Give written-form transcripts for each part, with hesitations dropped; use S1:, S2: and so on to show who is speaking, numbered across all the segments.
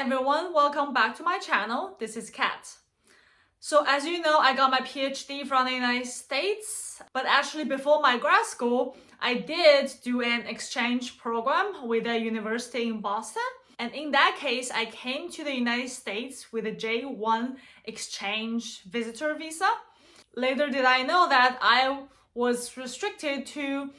S1: everyone, welcome back to my channel. This is Kat. So as you know, I got my PhD from the United States, but actually before my grad school, I did do an exchange program with a university in Boston. And in that case, I came to the United States with a J1 exchange visitor visa. Later did I know that I was restricted to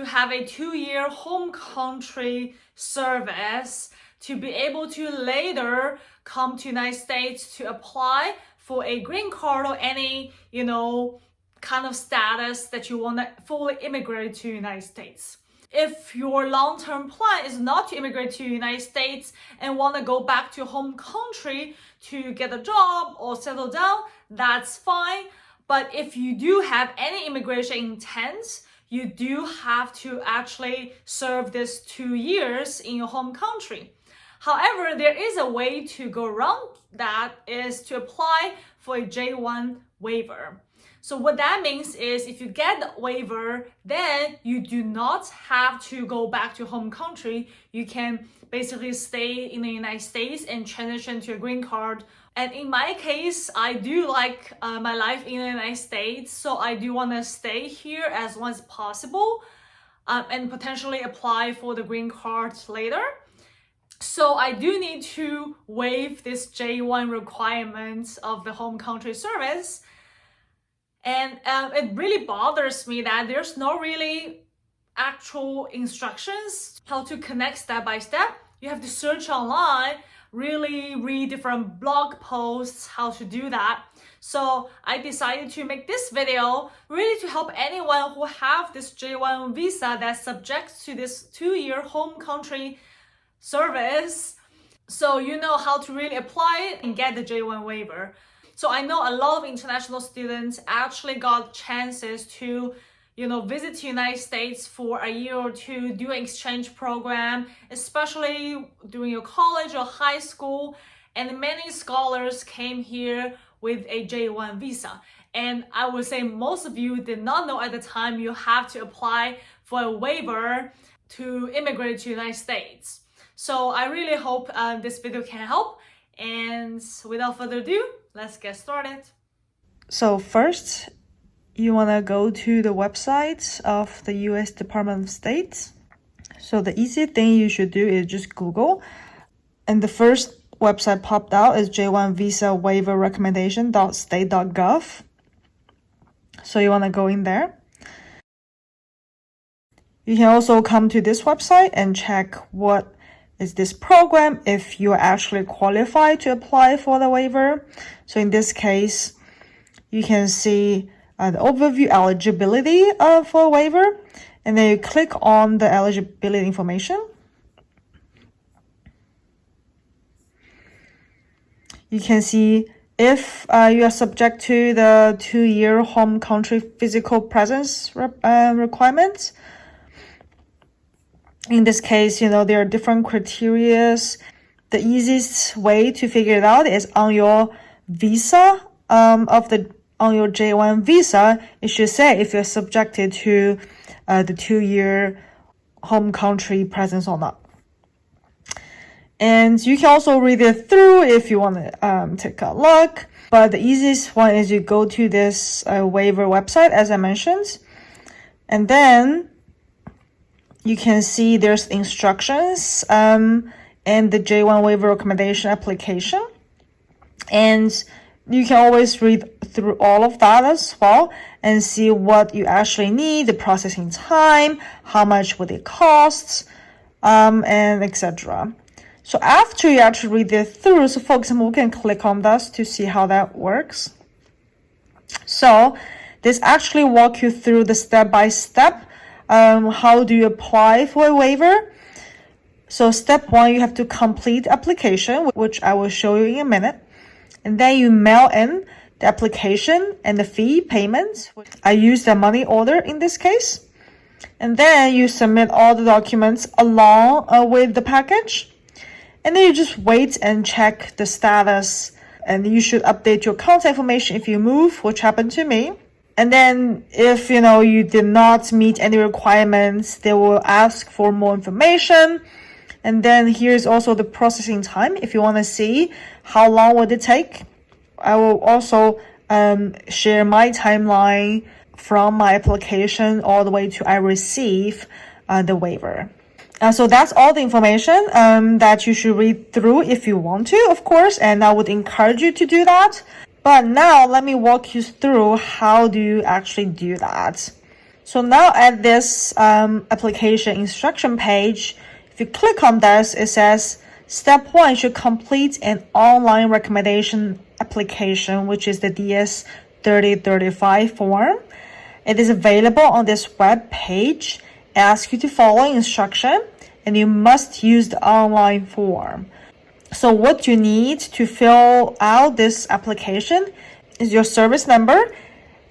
S1: have a 2-year home country service to be able to later come to United States to apply for a green card or any, kind of status that you want to fully immigrate to United States. If your long-term plan is not to immigrate to United States and want to go back to home country to get a job or settle down, that's fine. But if you do have any immigration intent, you do have to actually serve this 2 years in your home country. However, there is a way to go around that, is to apply for a J1 waiver. So what that means is if you get the waiver, then you do not have to go back to home country. You can basically stay in the United States and transition to a green card. And in my case, I do like my life in the United States, so I do want to stay here as long as possible and potentially apply for the green card later. So I do need to waive this J1 requirement of the home country service. And it really bothers me that there's no really actual instructions how to connect step by step. You have to search online, really read different blog posts how to do that. So I decided to make this video really to help anyone who have this J1 visa that's subject to this 2-year home country service, so you know how to really apply it and get the J1 waiver. So I know a lot of international students actually got chances to visit the United States for a year or two, do an exchange program, especially during your college or high school. And many scholars came here with a J1 visa. And I would say most of you did not know at the time you have to apply for a waiver to immigrate to the United States. So I really hope this video can help. And without further ado, let's get started. So first, you want to go to the website of the US Department of State. So the easy thing you should do is just Google. And the first website popped out is J1 visa waiver recommendation.state.gov. So you want to go in there. You can also come to this website and check what is this program if you actually qualify to apply for the waiver. So in this case, you can see the overview eligibility for a waiver, and then you click on the eligibility information. You can see if you are subject to the 2-year home country physical presence requirements. In this case, there are different criteria. The easiest way to figure it out is on your visa, on your J1 visa, it should say if you're subjected to the 2-year home country presence or not. And you can also read it through if you want to take a look. But the easiest one is you go to this waiver website, as I mentioned, and then you can see there's instructions and the J1 waiver recommendation application. And you can always read through all of that as well and see what you actually need, the processing time, how much would it cost, and etc. So after you actually read it through, so for example, we can click on this to see how that works. So this actually walks you through the step-by-step. How do you apply for a waiver? So step 1, you have to complete application, which I will show you in a minute. And then you mail in the application and the fee payment. I use the money order in this case. And then you submit all the documents along with the package. And then you just wait and check the status. And you should update your contact information if you move, which happened to me. And then if, you did not meet any requirements, they will ask for more information.
S2: And then here's also the processing time. If you want to see how long would it take, I will also share my timeline from my application all the way to I receive the waiver. So that's all the information that you should read through if you want to, of course, and I would encourage you to do that. But now let me walk you through how do you actually do that. So now at this application instruction page, if you click on this, it says step 1 should complete an online recommendation application, which is the DS 3035 form. It is available on this web page. Ask you to follow instruction, and you must use the online form. So what you need to fill out this application is your service number,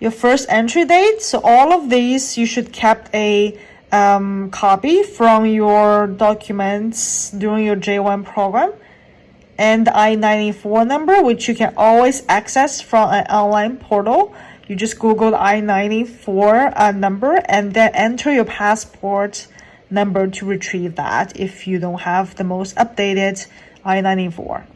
S2: your first entry date. So all of these you should kept a copy from your documents during your J1 program, and the I-94 number, which you can always access from an online portal. You just Google the I-94 number and then enter your passport number to retrieve that if you don't have the most updated I-94.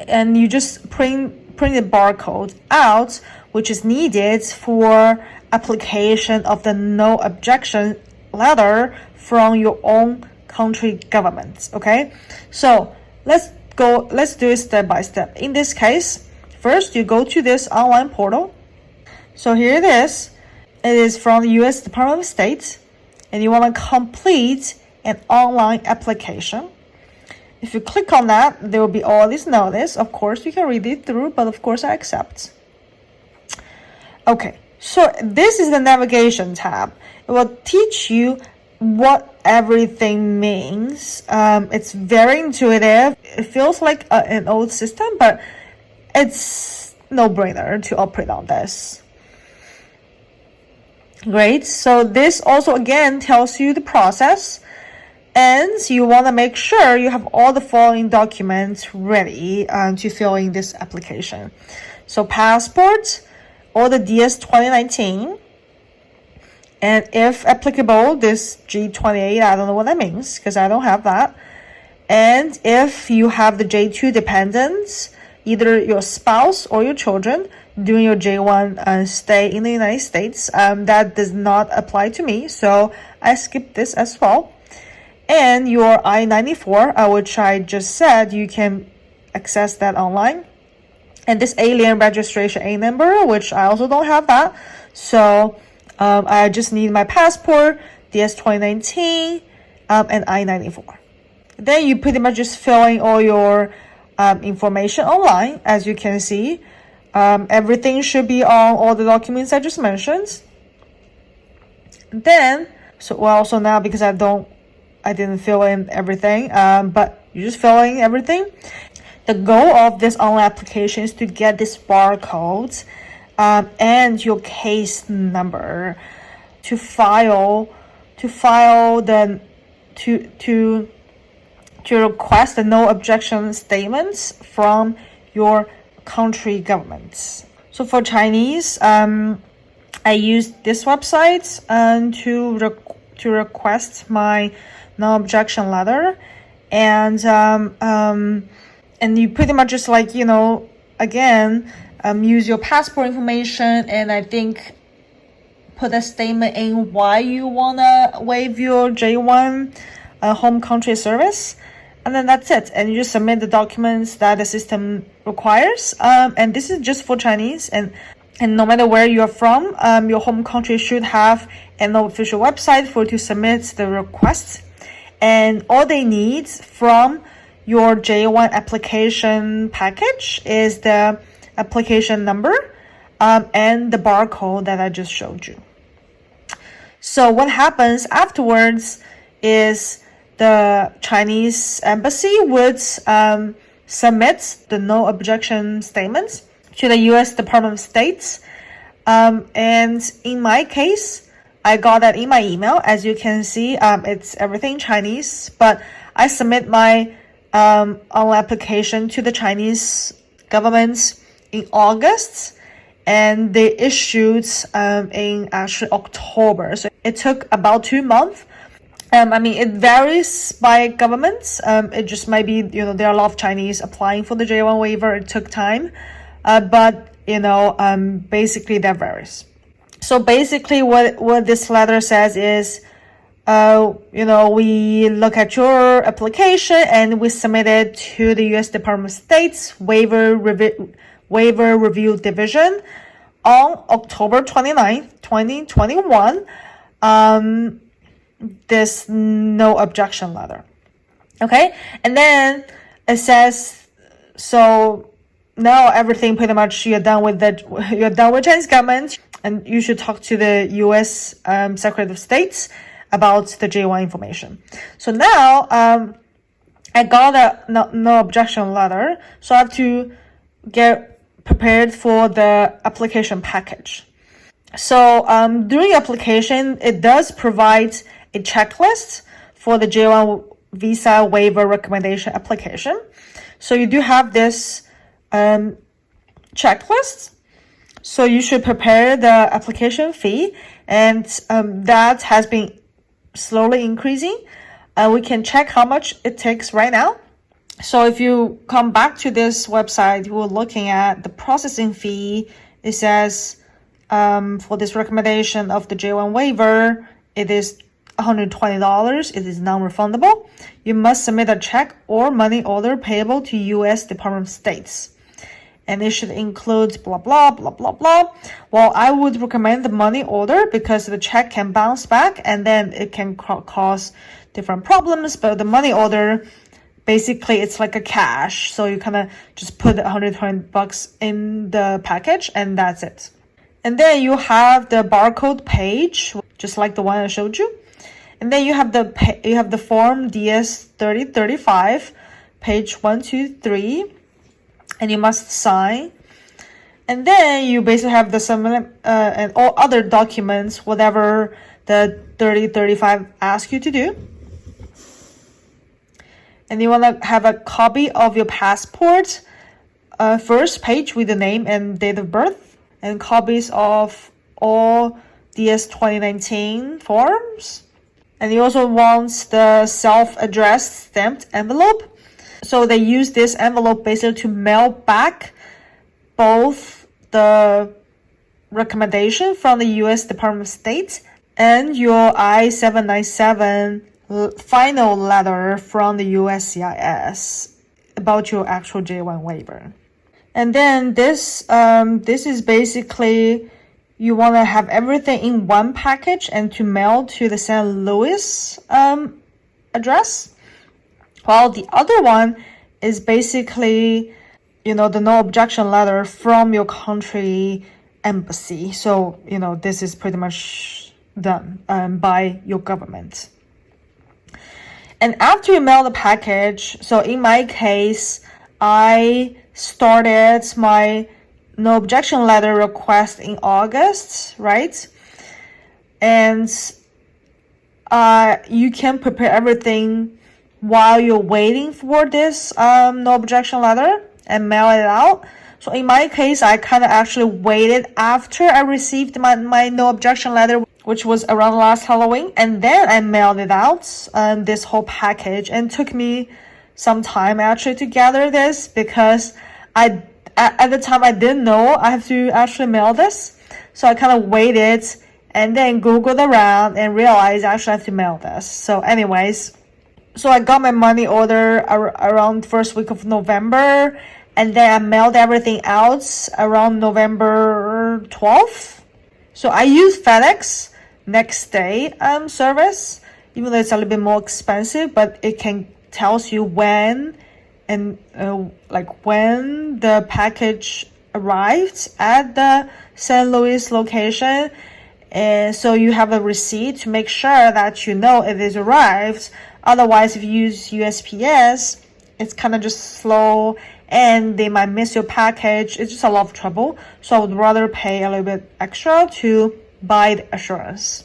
S2: And you just print the barcode out, which is needed for application of the no objection letter from your own country government. Okay, so let's do it step by step. In this case, first you go to this online portal. So here it is. It is from the US Department of State, and you want to complete an online application. If you click on that, there will be all this notice. Of course, you can read it through, but of course I accept. Okay, so this is the navigation tab. It will teach you what everything means. It's very intuitive. It feels like an old system, but it's no-brainer to operate on this. Great. So this also again tells you the process, and you want to make sure you have all the following documents ready to fill in this application. So passport, or the DS 2019, and if applicable, this G28, I don't know what that means because I don't have that. And if you have the J2 dependents, either your spouse or your children during your J1 stay in the United States, that does not apply to me, so I skip this as well. And your I-94, which I just said, you can access that online. And this alien registration A number, which I also don't have that, so I just need my passport, DS 2019, and I-94. Then you pretty much just fill in all your information online. As you can see, everything should be on all the documents I just mentioned. Then, so now because I didn't fill in everything, but you just fill in everything. The goal of this online application is to get this barcode and your case number to request the no objection statements from your country governments. So for Chinese, I used this website to request my no objection letter, and you pretty much just again use your passport information, and I think put a statement in why you wanna waive your J1 home country service, and then that's it. And you just submit the documents that the system requires. And this is just for Chinese, and no matter where you are from, your home country should have an official website for you to submit the request. And all they need from your J1 application package is the application number and the barcode that I just showed you. So what happens afterwards is the Chinese embassy would submit the no objection statements to the US Department of State. And in my case, I got that in my email. As you can see, it's everything Chinese, but I submit my online application to the Chinese government in August, and they issued in actually October. So it took about 2 months. I mean, it varies by governments. It just might be, there are a lot of Chinese applying for the J1 waiver. It took time. But, basically that varies. So basically what this letter says is, we look at your application and we submit it to the U.S. Department of State's Waiver Review Division on October 29th, 2021. This no objection letter. Okay, and then it says, so now everything pretty much you're done with Chinese government, and you should talk to the U.S. Secretary of State about the J1 information. So now I got a no objection letter, so I have to get prepared for the application package. So during application, it does provide a checklist for the J1 visa waiver recommendation application. So you do have this checklist. So you should prepare the application fee, and that has been slowly increasing. We can check how much it takes right now. So if you come back to this website, we're looking at the processing fee. It says for this recommendation of the J1 waiver, it is $120. It is non-refundable. You must submit a check or money order payable to U.S. Department of State. And it should include blah, blah, blah, blah, blah. Well, I would recommend the money order because the check can bounce back and then it can cause different problems. But the money order, basically, it's like a cash. So you kind of just put $120 in the package and that's it. And then you have the barcode page, just like the one I showed you. And then you have the form DS 3035, page 1, 2, 3, and you must sign. And then you basically have the similar and all other documents, whatever the 3035 asks you to do. And you want to have a copy of your passport, first page with the name and date of birth, and copies of all DS 2019 forms. And you also want the self-addressed stamped envelope. So they use this envelope basically to mail back both the recommendation from the U.S. Department of State and your I-797 final letter from the USCIS about your actual J1 waiver. And then this is basically, you want to have everything in one package and to mail to the St. Louis address. While the other one is basically, the no objection letter from your country embassy. So, this is pretty much done by your government. And after you mail the package, so in my case, I started my no objection letter request in August, right? And you can prepare everything while you're waiting for this no objection letter and mail it out. So in my case, I kind of actually waited after I received my no objection letter, which was around last Halloween, and then I mailed it out, this whole package. And it took me some time actually to gather this because at the time I didn't know I have to actually mail this. So I kind of waited and then Googled around and realized I actually have to mail this. So anyways, so I got my money order around first week of November, and then I mailed everything out around November 12th. So I use FedEx next day service, even though it's a little bit more expensive, but it tells you when and when the package arrived at the St. Louis location. And so you have a receipt to make sure that it is arrived. Otherwise, if you use USPS, it's kind of just slow and they might miss your package. It's just a lot of trouble. So I would rather pay a little bit extra to buy the assurance.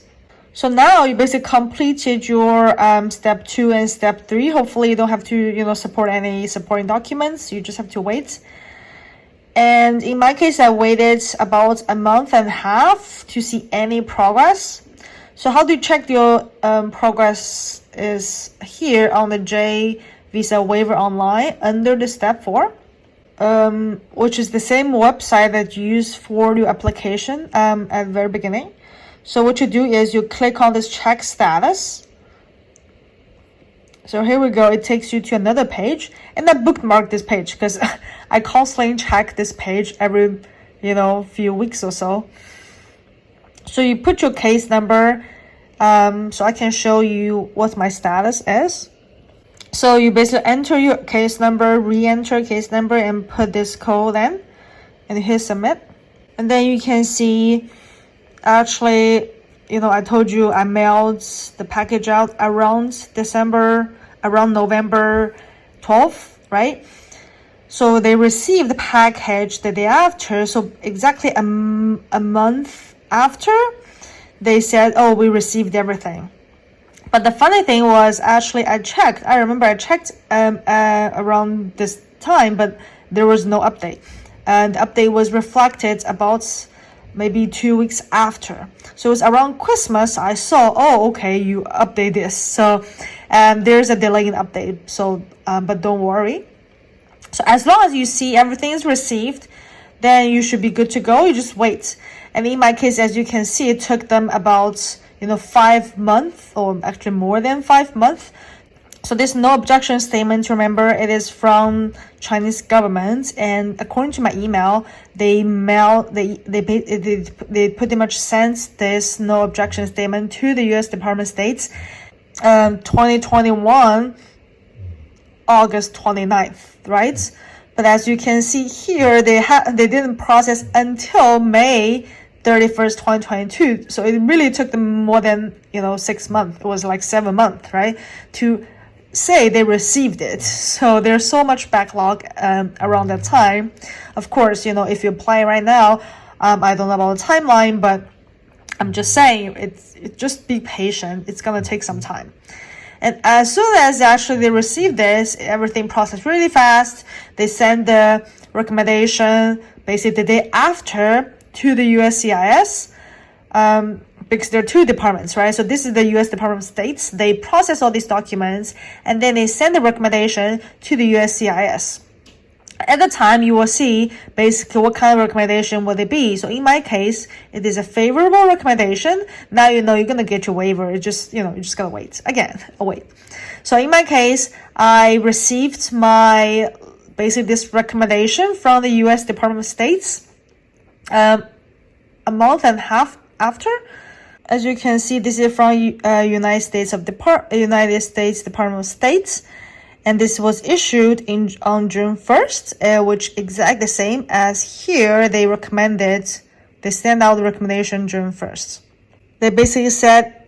S2: So now you basically completed your step 2 and step 3. Hopefully you don't have to, support any supporting documents. You just have to wait. And in my case, I waited about a month and a half to see any progress. So how do you check your progress is here on the J Visa Waiver Online under the step 4, which is the same website that you use for your application at the very beginning. So what you do is you click on this check status. So here we go. It takes you to another page, and I bookmarked this page because I constantly check this page every, few weeks or so. So you put your case number, so I can show you what my status is. So you basically enter your case number, re-enter case number, and put this code in, and hit submit. And then you can see, actually, I told you I mailed the package out around November 12th, right? So they received the package the day after. So exactly a month after, they said, oh, we received everything. But the funny thing was, actually, I remember I checked around this time, but there was no update. And the update was reflected about maybe 2 weeks after. So it was around Christmas, I saw, oh, okay, you update this. So there's a delay in update. So, but don't worry. So as long as you see everything is received, then you should be good to go. You just wait. And in my case, as you can see, it took them about 5 months, or actually more than 5 months. So there's no objection statement. Remember, it is from Chinese government, and according to my email, they pretty much sent this no objection statement to the U.S. Department of State, 2021, August 29th, right? But as you can see here, they didn't process until May 31st, 2022. So it really took them more than 6 months. It was like 7 months, right, to say they received it. So there's so much backlog around that time. Of course, if you apply right now, I don't know about the timeline, but I'm just saying, just be patient. It's gonna take some time. And as soon as they received this, everything processed really fast. They send the recommendation basically the day after to the USCIS, because there are 2 departments, right? So this is the U.S. Department of State. They process all these documents, and then they send the recommendation to the USCIS. At the time, you will see basically what kind of recommendation will it be. So in my case, it is a favorable recommendation. Now you're gonna get your waiver. It's just you're just gonna wait again. Wait. So in my case, I received this recommendation from the U.S. Department of State a month and a half after. As you can see, this is from United States Department of State, and this was issued on June 1st, which exactly the same as here. They sent out the recommendation June 1st. They basically said,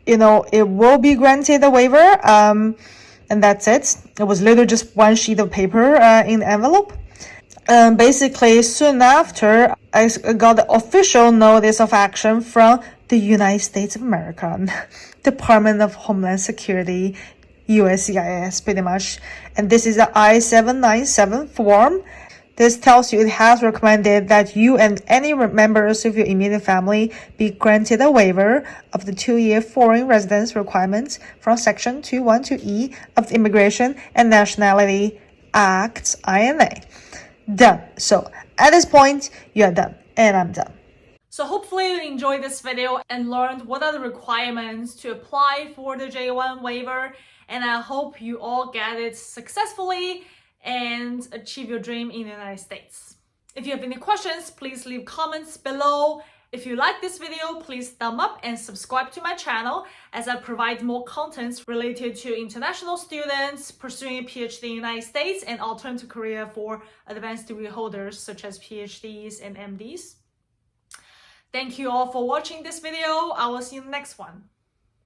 S2: it will be granted a waiver, and that's it. It was literally just one sheet of paper in the envelope. Basically, soon after, I got the official notice of action from the United States of America, Department of Homeland Security, USCIS, pretty much. And this is the I-797 form. This tells you it has recommended that you and any members of your immediate family be granted a waiver of the 2-year foreign residence requirements from Section 212E of the Immigration and Nationality Act, INA. Done. So at this point, you are done, and I'm done.
S1: So hopefully you enjoyed this video and learned what are the requirements to apply for the J1 waiver, and I hope you all get it successfully and achieve your dream in the United States. If you have any questions, please leave comments below. If you like this video, please thumb up and subscribe to my channel, as I provide more content related to international students pursuing a PhD in the United States and alternative career for advanced degree holders such as PhDs and MDs. Thank you all for watching this video. I will see you in the next one.